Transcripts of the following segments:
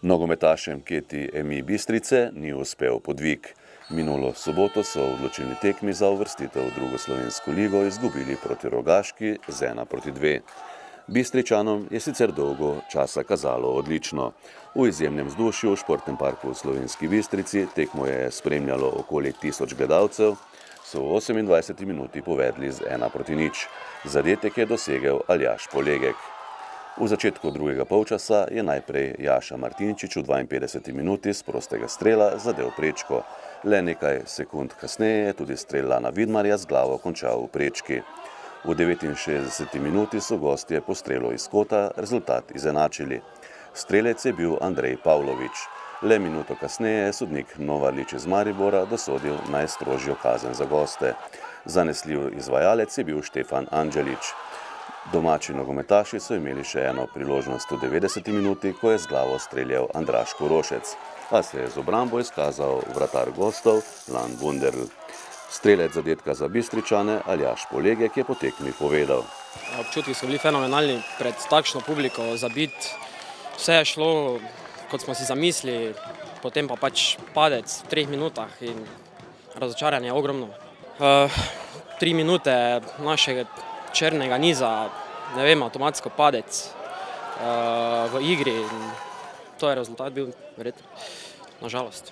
Nogometašem Keti Emi Bistrice ni uspel podvig. Minulo soboto so v odločilni tekmi za uvrstitev v drugo slovensko ligo izgubili proti Rogaški z 1:2. Bistričanom je sicer dolgo časa kazalo odlično. V izjemnem vzdušju v športnem parku v Slovenski Bistrici tekmo je spremljalo okoli 1000 gledalcev, so v 28 minuti povedli z 1:0. Zadetek je dosegel Aljaž Polegek. V začetku drugega polčasa je najprej Jaša Martinčič v 52 minuti z prostega strela zadel prečko. Le nekaj sekund kasneje je tudi strel Lana Vidmarja z glavo končal v prečki. V 69 minuti so gostje po strelu iz kota rezultat izenačili. Strelec je bil Andrej Pavlović. Le minuto kasneje je sodnik Novarlič iz Maribora dosodil najstrožjo kazen za goste. Zanesljiv izvajalec je bil Štefan Anđelić. Domači nogometaši so imeli še eno priložnost v 90 minuti, ko je z glavo streljal Andraž Korošec, a se je z obrambo izkazal vratar gostov Lan Wunderl. Strelec zadetka za Bistričane Aljaž Polegek je po tekmi povedal. Občutki so bili fenomenalni, pred takšno publiko zabiti. Vse je šlo, kot smo si zamislili, potem pa pač padec v 3 minutah in razočaranje je ogromno. 3 minute našega črnega niza, ne vem, avtomatsko padec v igri. To je rezultat bil, verjetno, nažalost.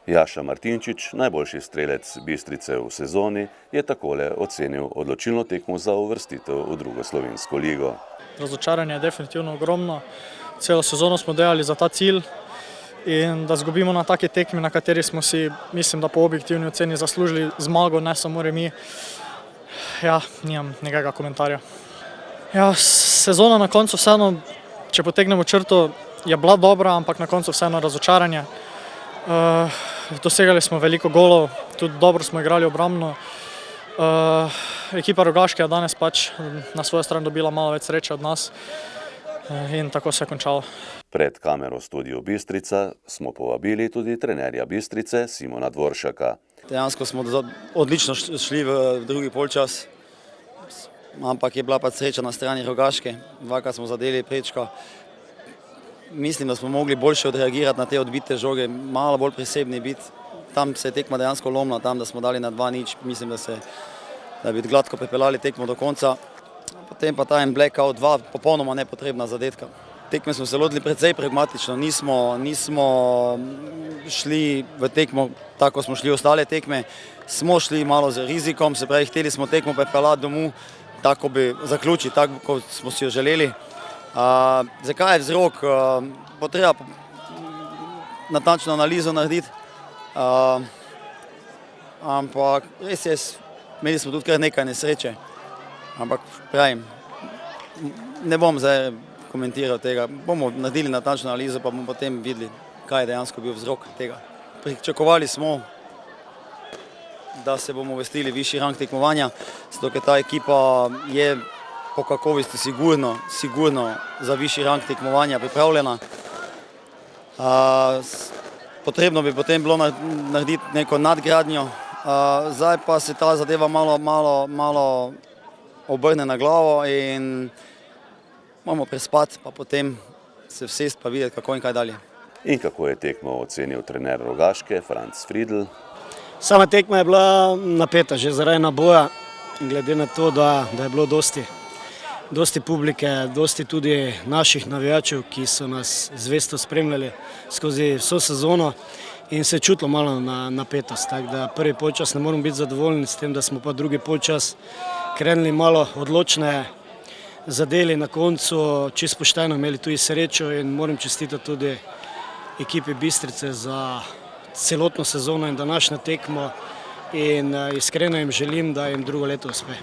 Jaša Martinčič, najboljši strelec Bistrice v sezoni, je takole ocenil odločilno tekmo za uvrstitev v drugo slovensko ligo. Razočaranje je definitivno ogromno. Celo sezono smo delali za ta cilj in da zgubimo na taki tekmi, na kateri smo si, mislim, da po objektivni oceni zaslužili zmago, ne samo remi. Ja, nimam nekega komentarja. Ja, sezona na koncu vseeno, če potegnemo črto, je bila dobra, ampak na koncu vseeno razočaranje. Dosegali smo veliko golov, tudi dobro smo igrali obrambno. Ekipa Rogaške je danes pač na svojo stran dobila malo več sreče od nas in tako se je končalo. Pred kamero v studiu Bistrica smo povabili tudi trenerja Bistrice Simona Dvoršaka. Dejansko smo odlično šli v drugi polčas, ampak je bila pa sreča na strani Rogaške. Dvakrat smo zadeli prečko. Mislim, da smo mogli boljše odreagirati na te odbite žoge, malo bolj prisebni biti. Tam se je tekma dejansko lomila, tam da smo dali na 2:0. Mislim, da bi gladko pripeljali tekmo do konca. Potem pa ta en blackout, 2 popolnoma nepotrebna zadetka. Tekme smo se lotili precej pragmatično, nismo šli v tekmo tako, smo šli ostale tekme, smo šli malo z rizikom, se pravi, hteli smo tekmo pripeljati domov, tako bi zaključili, tako kot smo si jo želeli. Zakaj je vzrok? Potreba natančno analizo narediti, ampak res je, imeli smo tudi kar nekaj nesreče, ampak pravim, ne bom zdaj komentiral tega, bomo naredili natančno analizo, pa bomo potem videli, kaj je dejansko bil vzrok tega. Pričakovali smo, da se bomo uvrstili v višji rang tekmovanja, zato ker ta ekipa je po kakovosti sigurno za višji rang tekmovanja pripravljena. Potrebno bi potem bilo narediti neko nadgradnjo, zdaj pa se ta zadeva malo obrne na glavo in moramo prespati, pa potem se vsesti pa videti, kako in kaj dalje. In kako je tekmo ocenil trener Rogaške Franc Friedl? Sama tekma je bila napeta, že zaradi naboja, glede na to, da je bilo dosti publike, dosti tudi naših navijačev, ki so nas zvesto spremljali skozi vso sezono in se je čutilo malo na napetost. Tako da prvi polčas ne moramo biti zadovoljni s tem, da smo pa drugi polčas krenili malo odločneje, zadeli na koncu, čisto pošteno imeli tudi srečo in moram čestitati tudi ekipi Bistrice za celotno sezono in današnjo tekmo in iskreno jim želim, da jim drugo leto uspe.